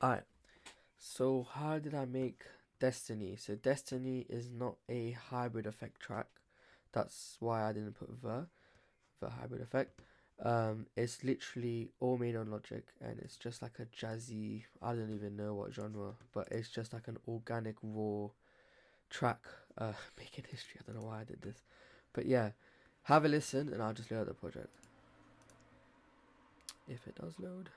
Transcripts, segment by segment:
Alright, so how did I make Destiny? So Destiny is not a hybrid effect track. That's why I didn't put the hybrid effect. It's literally all made on Logic, and it's just like a jazzy. I don't even know what genre, but it's just like an organic raw track. Making history. I don't know why I did this, but yeah, have a listen, and I'll just load the project if it does load.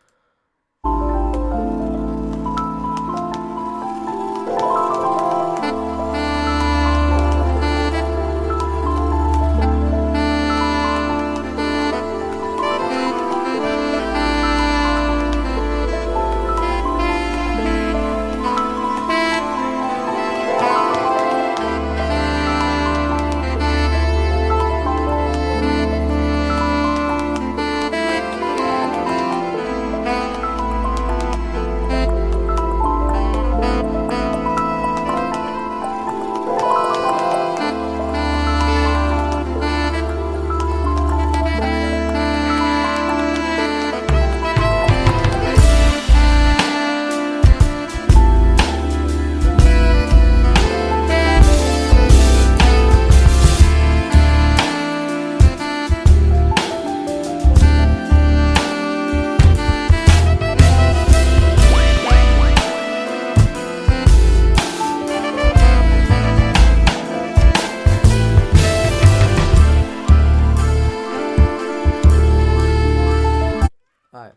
Alright,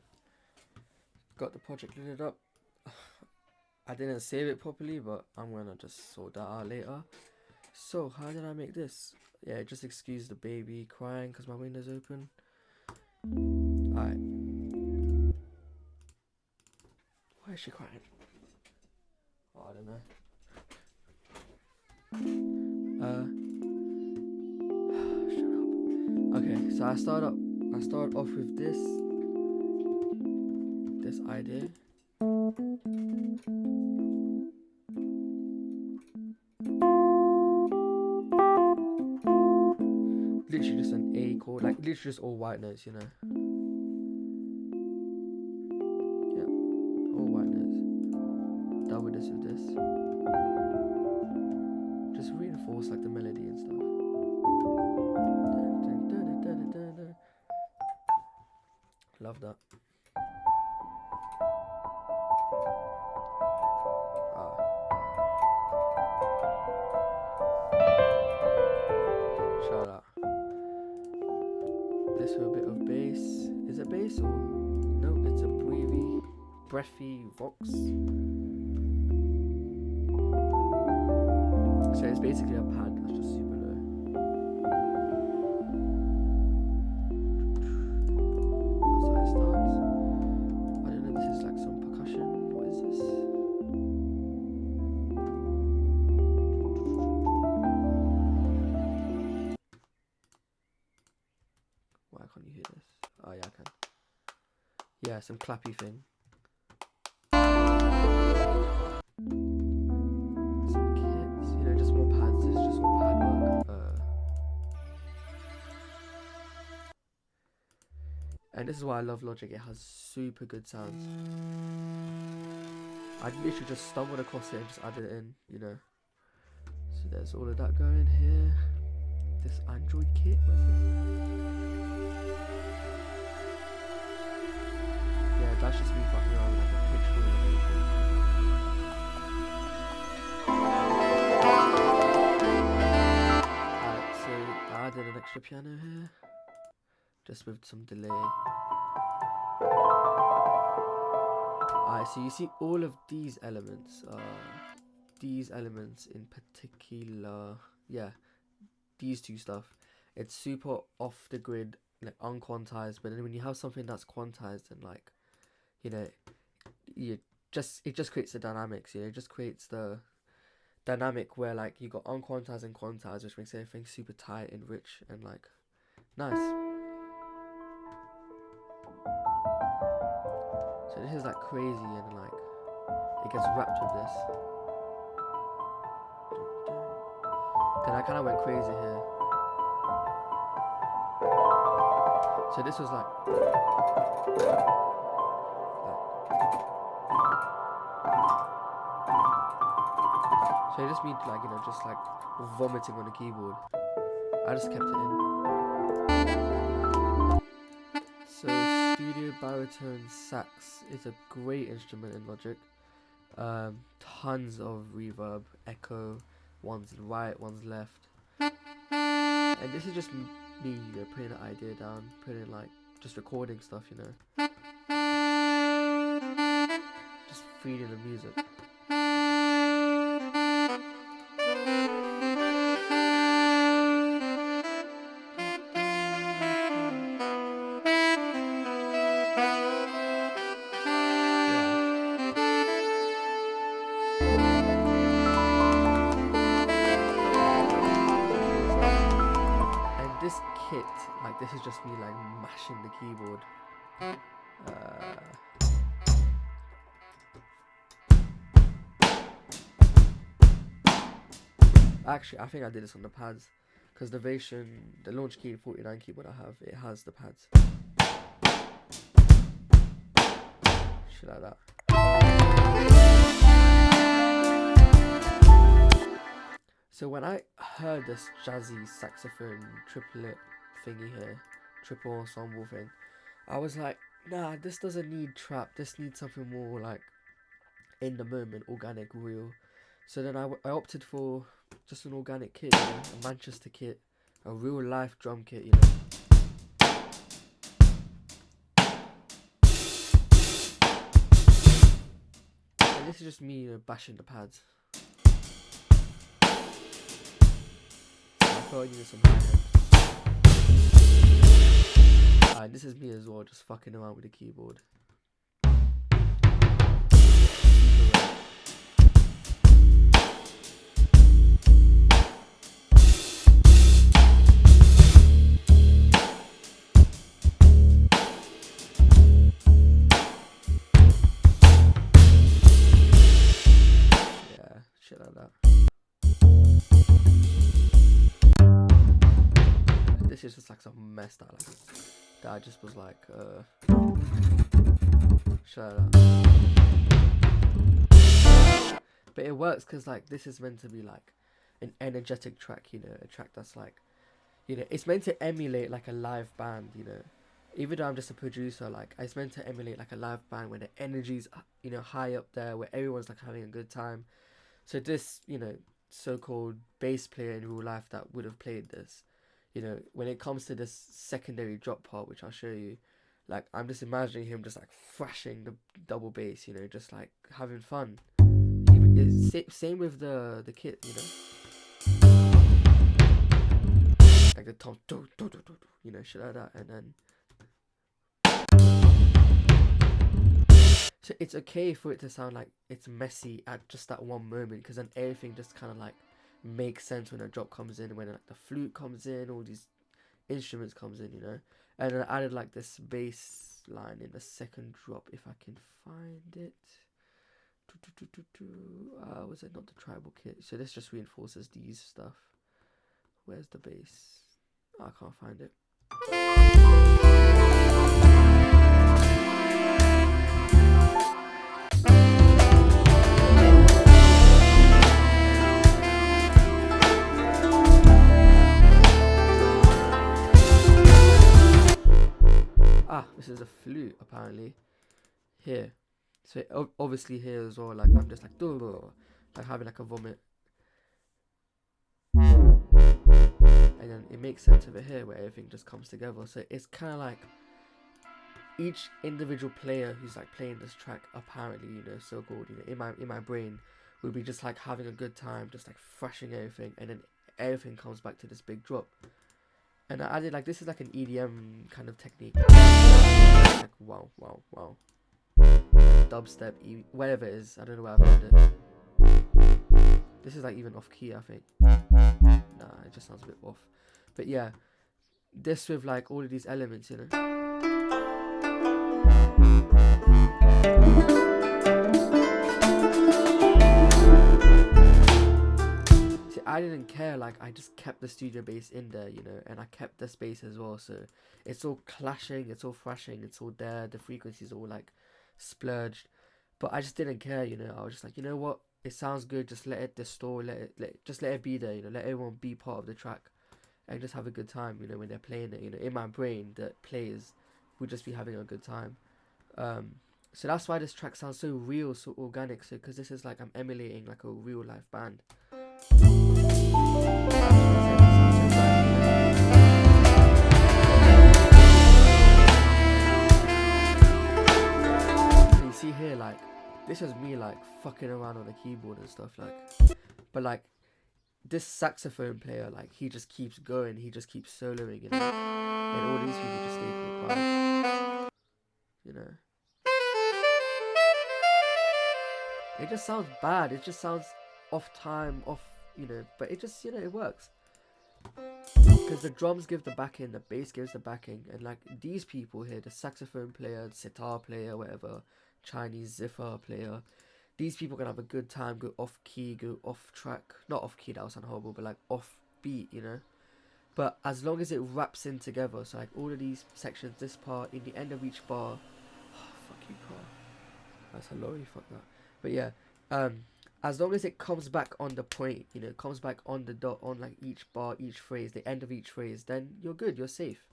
got the project loaded up. I didn't save it properly, but I'm gonna just sort that out later. So, how did I make this? Yeah, just excuse the baby crying because my window's open. Alright. Why is she crying? Oh, I don't know. Shut up. Okay, so I start off with this idea. Literally just an A chord, like literally just all white notes, you know. Yeah, all white notes. Double this with this. Just reinforce like the melody and stuff. Love that. Shout out. This with a bit of bass. Is it bass or no? It's a breathy vox. So it's basically a pad that's just super low. That's how it starts. I don't know. This is like some percussion. What is this? Why can't you hear this? Oh yeah, I can. Yeah, some clappy thing. Some kits, you know, just more pads. This is just all pad work. And this is why I love Logic. It has super good sounds. I literally just stumbled across it and just added it in, you know. So there's all of that going here. This Android kit, what's this? Yeah, that's just me fucking around with like a pitch wheel and everything. Alright, so I added an extra piano here, just with some delay. Alright, so you see all of these elements in particular, yeah, these two stuff. It's super off the grid, like unquantized, but then when you have something that's quantized and like, you know, it just creates the dynamics, you know, it just creates the dynamic where like you got unquantized and quantized, which makes everything super tight and rich and like nice. So this is like crazy and like it gets wrapped with this. Then I kind of went crazy here. So this was like So it just means like, you know, just like vomiting on the keyboard. I just kept it in. So studio baritone sax is a great instrument in Logic. Tons of reverb, echo, one's right, one's left. And this is just me, you know, putting an idea down, putting like, just recording stuff, you know. Just feeding the music. This kit, like this is just me like mashing the keyboard. Actually, I think I did this on the pads, because the launch key 49 keyboard I have, it has the pads. Shit like that. So when I heard this jazzy saxophone triplet thingy here, triple ensemble thing, I was like, nah, this doesn't need trap. This needs something more like in the moment, organic, real. So then I opted for just an organic kit, you know, a Manchester kit, a real life drum kit, you know. And this is just me, you know, bashing the pads. I thought I needed some hi-hat. And this is me as well, just fucking around with the keyboard. Yeah, shit like that. This is just like some mess that I just was like, shut up. But it works because like this is meant to be like an energetic track, you know, a track that's like, you know, it's meant to emulate like a live band, you know. Even though I'm just a producer, like it's meant to emulate like a live band where the energy's, you know, high up there, where everyone's like having a good time. So this, you know, so-called bass player in real life that would have played this, you know, when it comes to this secondary drop part, which I'll show you, like I'm just imagining him just like thrashing the double bass, you know, just like having fun. Same with the kit, you know, like the tom, you know, shit like that, and then so it's okay for it to sound like it's messy at just that one moment, because then everything just kind of like makes sense when a drop comes in, when like the flute comes in, all these instruments comes in, you know. And then I added like this bass line in the second drop, if I can find it. Was it not the tribal kit? So this just reinforces these stuff. Where's the bass? Oh, I can't find it. This is a flute apparently here. So obviously here as well, like I'm just like having like a vomit, and then it makes sense over here where everything just comes together. So it's kind of like each individual player who's like playing this track, apparently, you know, so called, you know, in my brain would be just like having a good time, just like thrashing everything, and then everything comes back to this big drop. And I added like, this is like an EDM kind of technique. Like wow. Dubstep, whatever it is, I don't know where I found it. This is like even off key, I think. Nah, it just sounds a bit off. But yeah, this with like all of these elements, you know. See, I didn't care, like I just kept the studio bass in there, you know, and I kept the space as well, so it's all clashing, it's all thrashing, it's all there, the frequencies all like splurged. But I just didn't care, you know. I was just like, you know what, it sounds good. Just let it distort, just let it be there, you know. Let everyone be part of the track and just have a good time, you know, when they're playing it. You know, in my brain, the players would just be having a good time. Um, so that's why this track sounds so real, so organic. So because this is like I'm emulating like a real life band. That's why I said it sounds so bad. So you see here, like this is me like fucking around on the keyboard and stuff, like. But like this saxophone player, like he just keeps going, he just keeps soloing, you know, and all these people just stay quiet, you know. It just sounds bad. It just sounds off time, off, you know. But it just, you know, it works because the drums give the backing, the bass gives the backing, and like these people here, the saxophone player, the sitar player, whatever, Chinese zither player, these people can have a good time, go off key, go off track, not off key, that was horrible, but like off beat, you know. But as long as it wraps in together, so like all of these sections, this part, in the end of each bar, oh, fuck you, car. That's a lorry, fuck that. But yeah, as long as it comes back on the point, you know, comes back on the dot, on like each bar, each phrase, the end of each phrase, then you're good, you're safe.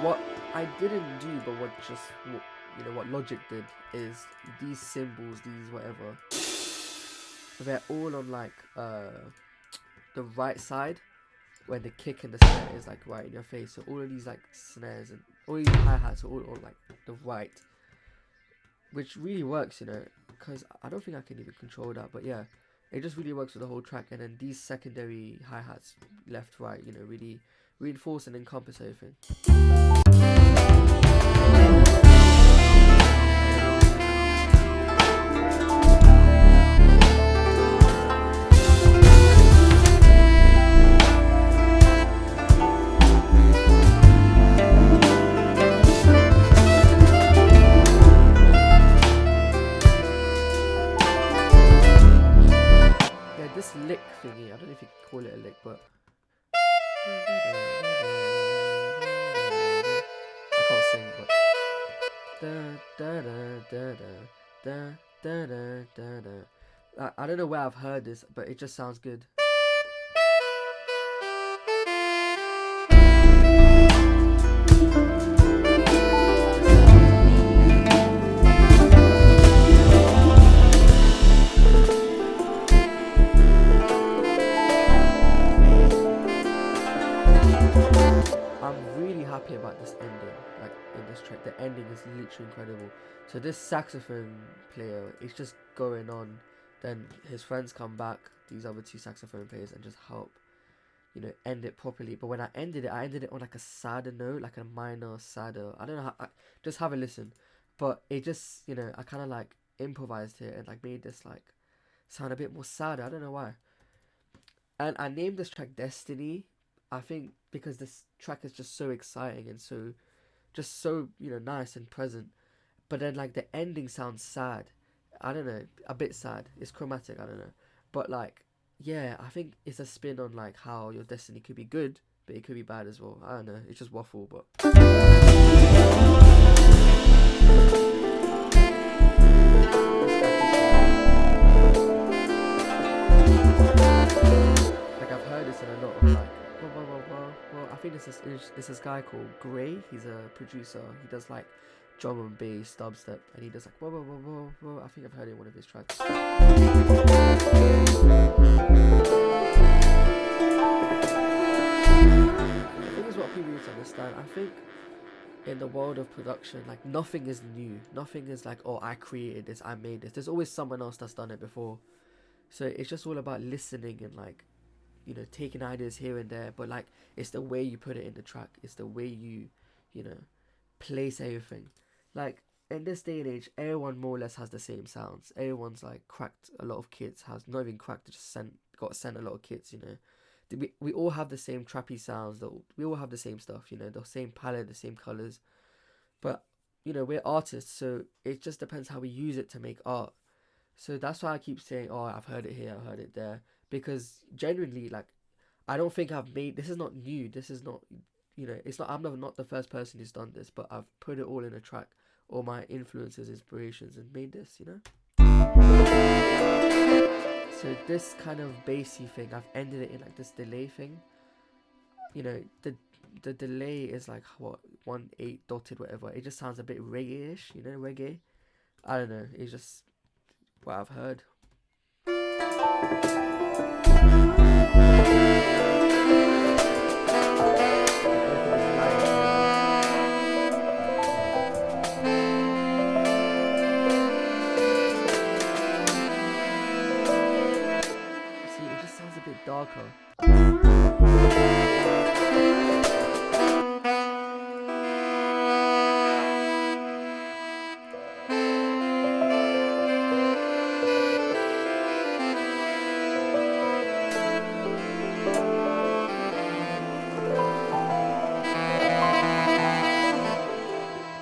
What I didn't do, but what just, you know, what Logic did is these symbols, these whatever, they're all on like the right side when the kick and the snare is like right in your face. So all of these like snares and all these hi-hats are all on like the right, which really works, you know, because I don't think I can even control that, but yeah, it just really works with the whole track. And then these secondary hi-hats left, right, you know, really reinforce and encompass everything. This lick thingy, I don't know if you can call it a lick, but I can't sing, but I don't know where I've heard this, but it just sounds good. Happy about this ending, like in this track. The ending is literally incredible. So this saxophone player is just going on, then his friends come back, these other two saxophone players, and just help, you know, end it properly. But when I ended it on like a sadder note, like a minor sadder, I don't know how, just have a listen. But it just, you know, I kind of like improvised it and like made this like sound a bit more sadder. I don't know why. And I named this track Destiny, I think, because this track is just so exciting and so, just so, you know, nice and present. But then like the ending sounds sad. I don't know, a bit sad. It's chromatic, I don't know. But like, yeah, I think it's a spin on like how your destiny could be good, but it could be bad as well. I don't know, it's just waffle, but like I've heard this in a lot of like, well, I think this is guy called Gray. He's a producer. He does like drum and bass, dubstep, and he does like whoa. I think I've heard it in one of his tracks. The thing is, what people need to understand, I think, in the world of production, like nothing is new. Nothing is like, oh, I created this, I made this. There's always someone else that's done it before. So it's just all about listening and like, you know, taking ideas here and there, but like it's the way you put it in the track, it's the way you know, place everything. Like in this day and age, everyone more or less has the same sounds. Everyone's like cracked a lot of kits, has not even cracked, just got sent a lot of kits, you know. we all have the same trappy sounds. We all have the same stuff, you know, the same palette, the same colors. But you know, we're artists, so it just depends how we use it to make art. So that's why I keep saying, "Oh, I've heard it here, I've heard it there," because genuinely, like, I don't think I've made this is not new. This is not, you know, it's not. I'm not the first person who's done this, but I've put it all in a track, all my influences, inspirations, and made this. You know. So this kind of bassy thing, I've ended it in like this delay thing. You know, the delay is like what 1/8 dotted whatever. It just sounds a bit reggae-ish. You know, reggae. I don't know. It's just what I've heard. See, it just sounds a bit darker.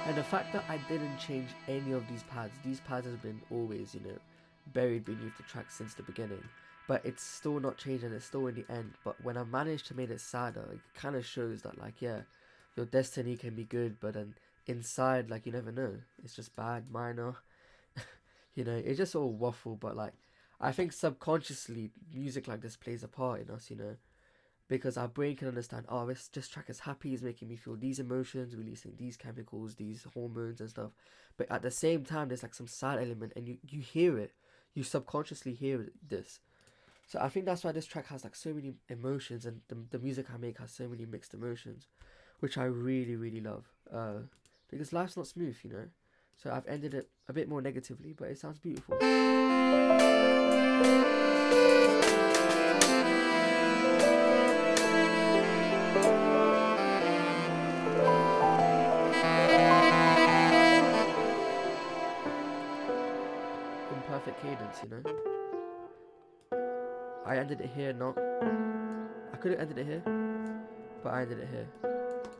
And the fact that I didn't change any of these pads has been always, you know, buried beneath the track since the beginning. But it's still not changed and it's still in the end. But when I managed to make it sadder, it kind of shows that, like, yeah, your destiny can be good, but then inside, like, you never know. It's just bad, minor. You know, it's just all waffle. But, like, I think subconsciously, music like this plays a part in us, you know, because our brain can understand, oh, this track is happy, it's making me feel these emotions, releasing these chemicals, these hormones and stuff. But at the same time, there's like some sad element, and you hear it, you subconsciously hear this. So I think that's why this track has like so many emotions, and the music I make has so many mixed emotions, which I really really love. Because life's not smooth, you know. So I've ended it a bit more negatively, but it sounds beautiful. Imperfect cadence, you know. I ended it here, not. I could have ended it here, but I ended it here.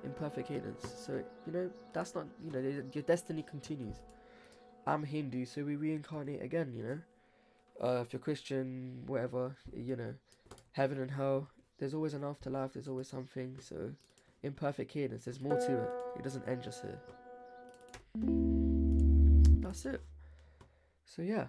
Imperfect cadence. So, you know, that's not, you know, your destiny continues. I'm Hindu, so we reincarnate again, you know. If you're Christian, whatever, you know, heaven and hell, there's always an afterlife, there's always something. So, imperfect cadence, there's more to it. It doesn't end just here. That's it. So, yeah.